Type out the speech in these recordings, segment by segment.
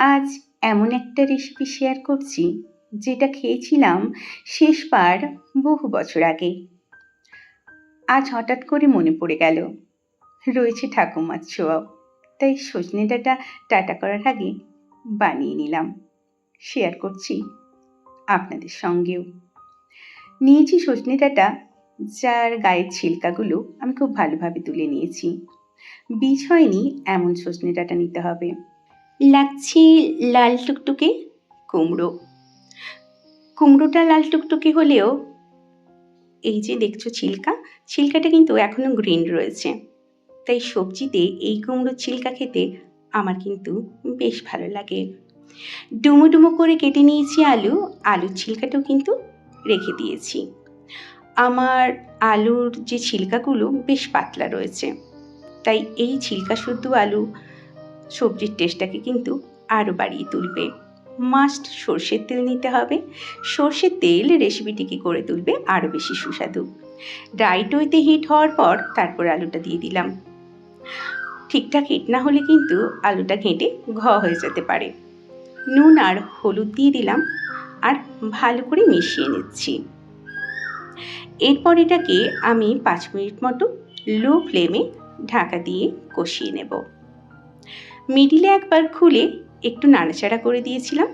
আজ এমন একটা রেসিপি শেয়ার করছি যেটা খেয়েছিলাম শেষবার বহু বছর আগে। আজ হঠাৎ করে মনে পড়ে গেল রয়েছে ঠাকুমার ছোঁয়াও, তাই সজনে ডাঁটা টাটা করার আগে বানিয়ে নিলাম, শেয়ার করছি আপনাদের সঙ্গেও। নিয়েছি সজনে ডাঁটা, যার গায়ের ছিলকাগুলো আমি খুব ভালোভাবে তুলে নিয়েছি। বীজ হয়নি এমন সজনে ডাঁটা নিতে হবে। লাগছে লাল টুকটুকে কুমড়ো। কুমড়োটা লাল টুকটুকে হলেও এই যে দেখছো ছিলকাটা কিন্তু এখনো গ্রিন রয়েছে, তাই সবজিতে এই কুমড়োর ছিলকা খেতে আমার কিন্তু বেশ ভালো লাগে। ডুমো ডুমো করে কেটে নিয়েছি আলুর ছিলকাটাও কিন্তু রেখে দিয়েছি। আমার আলুর যে ছিলকাগুলো বেশ পাতলা রয়েছে, তাই এই ছিলকা শুদ্ধ আলু সবজির টেস্টটাকে কিন্তু আরও বাড়িয়ে তুলবে। মাস্ট সর্ষের তেল নিতে হবে। সর্ষের তেল রেসিপিটিকে করে তুলবে আরও বেশি সুস্বাদু। রাইট ওয়েতে হিট হওয়ার পর তারপর আলুটা দিয়ে দিলাম। ঠিকঠাক হিট না হলে কিন্তু আলুটা ঘেঁটে হয়ে যেতে পারে। নুন আর হলুদ দিয়ে দিলাম আর ভালো করে মিশিয়ে নিচ্ছি। এরপর এটাকে আমি 5 মিনিট মতো লো ফ্লেমে ঢাকা দিয়ে কষিয়ে নেব। মিডিলে একবার খুলে একটু নাড়াচাড়া করে দিয়েছিলাম।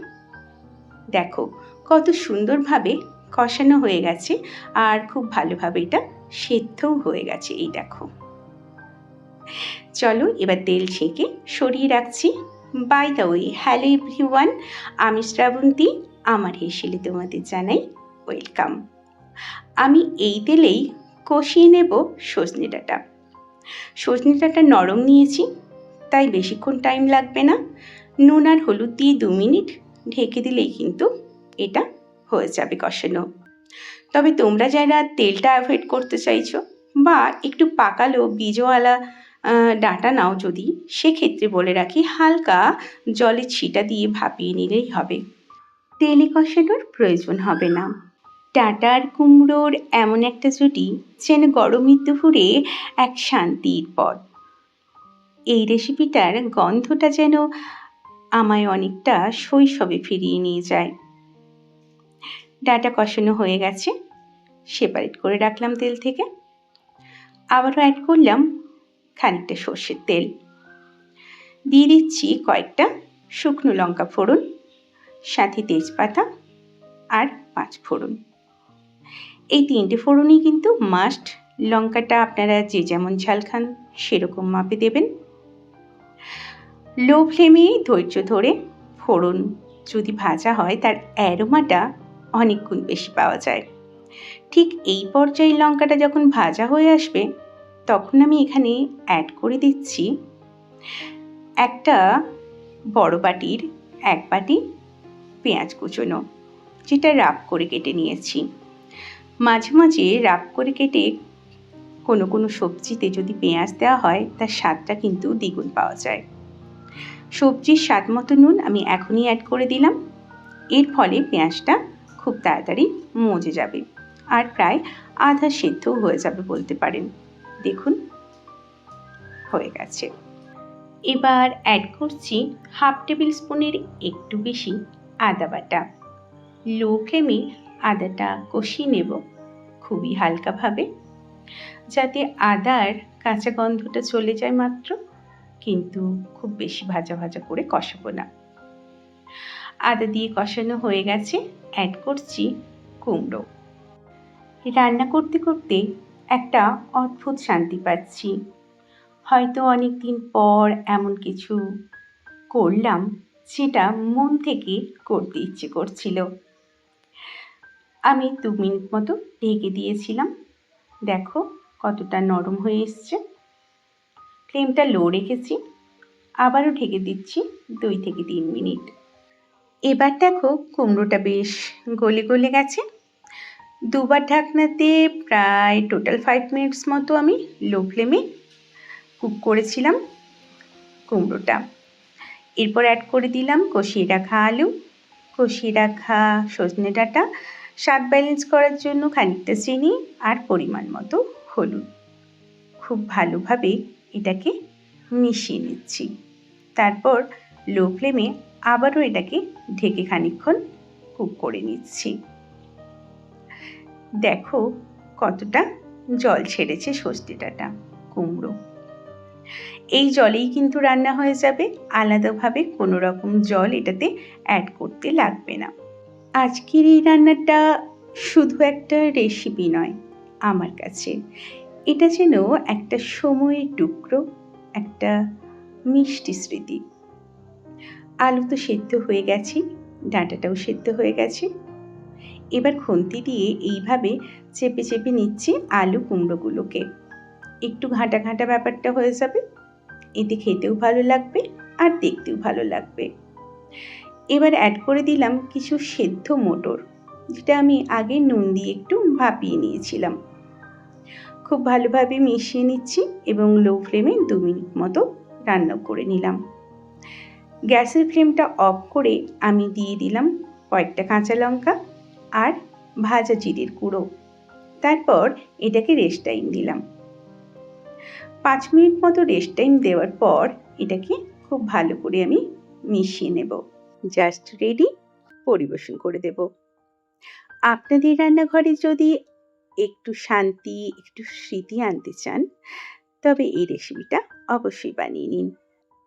দেখো কত সুন্দরভাবে কষানো হয়ে গেছে আর খুব ভালোভাবে এটা সেদ্ধও হয়ে গেছে। এই দেখো, চলো এবার তেল ছেঁকে সরিয়ে রাখছি। By the way, hello everyone, আমি শ্রাবন্তী। আমার হেসেলে তোমাদের জানাই ওয়েলকাম। আমি এই তেলেই কষিয়ে নেব সজনে ডাঁটা। সজনে ডাঁটা নরম নিয়েছি, তাই বেশিক্ষণ টাইম লাগবে না। নুন আর হলুদ দিয়ে 2 মিনিট ঢেকে দিলেই কিন্তু এটা হয়ে যাবে কষানো। তবে তোমরা যারা তেলটা অ্যাভয়েড করতে চাইছো বা একটু পাকালো বীজওয়ালা ডাঁটা নাও যদি, সেক্ষেত্রে বলে রাখি হালকা জলে ছিটা দিয়ে ভাপিয়ে নিলেই হবে, তেলে কষানোর প্রয়োজন হবে না। ডাঁটা আর কুমড়োর এমন একটা জুটি যেন গরমের দুপুরে এক শান্তির পথ। এই রেসিপিটার গন্ধটা যেন আমায় অনেকটা শৈশবে ফিরিয়ে নিয়ে যায়। ডাঁটা কষানো হয়ে গেছে, সেপারেট করে রাখলাম তেল থেকে। আবারও অ্যাড করলাম খানিকটা সর্ষের তেল। দিয়ে দিচ্ছি কয়েকটা শুকনো লঙ্কা ফোড়ন, সাথে তেজপাতা আর 5 ফোড়ন। এই 3টে ফোড়নই কিন্তু মাস্ট। লঙ্কাটা আপনারা যে যেমন ঝাল খান সেরকম মাপে দেবেন। লো ফ্লেমে ধৈর্য ধরে ফোড়ন যদি ভাজা হয় তার অ্যারোমাটা অনেক গুণ বেশি পাওয়া যায়। ঠিক এই পর্যায়ে লঙ্কাটা যখন ভাজা হয়ে আসবে তখন আমি এখানে অ্যাড করে দিচ্ছি একটা বড় বাটির 1 বাটি পেঁয়াজ কুচোনো, যেটা রাফ করে কেটে নিয়েছি। মাঝে মাঝে রাফ করে কেটে কোনো সবজিতে যদি পেঁয়াজ দেওয়া হয় তার স্বাদটা কিন্তু দ্বিগুণ পাওয়া যায়। সবজির স্বাদ মতো নুন আমি এখনই অ্যাড করে দিলাম। এর ফলে পেঁয়াজটা খুব তাড়াতাড়ি মজে যাবে আর প্রায় আধা সেদ্ধ হয়ে যাবে বলতে পারেন। দেখুন হয়ে গেছে। এবার অ্যাড করছি 1/2 টেবিল স্পুনের একটু বেশি আদা বাটা। লো ফ্লেমে আদাটা কষিয়ে নেব খুবই হালকাভাবে, যাতে আদার কাঁচা গন্ধটা চলে যায় মাত্র, কিন্তু খুব বেশি ভাজা ভাজা করে কষাবো না। আদা দিয়ে কষানো হয়ে গেছে, অ্যাড করছি কুমড়ো। রান্না করতে করতে একটা অদ্ভুত শান্তি পাচ্ছি। হয়তো অনেক দিন পর এমন কিছু করলাম যেটা মন থেকে করতে ইচ্ছে করছিল। আমি 2 মিনিট মতো ঢেকে দিয়েছিলাম। দেখো কতটা নরম হয়ে এসছে। ফ্লেমটা লো রেখেছি, আবারও ঢেকে দিচ্ছি 2 থেকে 3 মিনিট। এবার দেখো কুমড়োটা বেশ গলে গলে গেছে। দুবার ঢাকনাতে প্রায় টোটাল 5 মিনিটস মতো আমি লো ফ্লেমে কুক করেছিলাম কুমড়োটা। এরপর অ্যাড করে দিলাম কষিয়ে রাখা আলু, কষিয়ে রাখা সজনে ডাঁটা, স্বাদ ব্যালেন্স করার জন্য খানিকটা চিনি আর পরিমাণ মতো হলুদ। খুব ভালোভাবে এটাকে মিশিয়ে নিচ্ছি। তারপর লো ফ্লেমে আবারও এটাকে ঢেকে খানিকক্ষণ কুক করে নিচ্ছি। দেখো কতটা জল ছেড়েছে সর্ষে ডাঁটা কুমড়ো। এই জলেই কিন্তু রান্না হয়ে যাবে, আলাদাভাবে কোনো রকম জল এটাতে অ্যাড করতে লাগবে না। আজকের এই রান্নাটা শুধু একটা রেসিপি নয় আমার কাছে, এটা যেন একটা সময়ের টুকরো, একটা মিষ্টি স্মৃতি। আলু তো সেদ্ধ হয়ে গেছে, ডাঁটাটাও সেদ্ধ হয়ে গেছে। এবার খুন্তি দিয়ে এইভাবে চেপে চেপে নিচ্ছি আলু কুমড়োগুলোকে। একটু ঘাঁটা ঘাঁটা ব্যাপারটা হয়ে যাবে, এতে খেতেও ভালো লাগবে আর দেখতেও ভালো লাগবে। এবার অ্যাড করে দিলাম কিছু সেদ্ধ মটর, যেটা আমি আগে নুন দিয়ে একটু ভাপিয়ে নিয়েছিলাম। খুব ভালোভাবে মিশিয়ে নিচ্ছি এবং লো ফ্লেমে 2 মিনিট মতো রান্না করে নিলাম। গ্যাসের ফ্লেমটা অফ করে আমি দিয়ে দিলাম কয়েকটা কাঁচা লঙ্কা আর ভাজা জিরের গুঁড়ো। তারপর এটাকে রেস্ট টাইম দিলাম। 5 মিনিট মতো রেস্ট টাইম দেওয়ার পর এটাকে খুব ভালো করে আমি মিশিয়ে নেব। জাস্ট রেডি, পরিবেশন করে দেব। আপনাদের রান্নাঘরে যদি একটু শান্তি, একটু স্মৃতি আনতে চান, তবে এই রেসিপিটা অবশ্যই বানিয়ে নিন।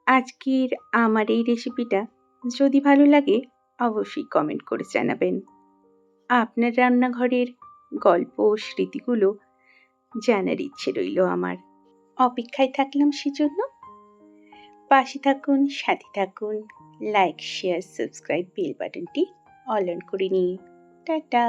আজকের আমার এই রেসিপিটা যদি ভালো লাগে অবশ্যই কমেন্ট করে জানাবেন। আপনার রান্নাঘরের গল্প ও স্মৃতিগুলো জানার ইচ্ছে রইল আমার। অপেক্ষায় থাকলাম সেজন্য। পাশে থাকুন, সাথে থাকুন, লাইক, শেয়ার, সাবস্ক্রাইব, বেল বাটনটি অল অন করে নিন। টাটা।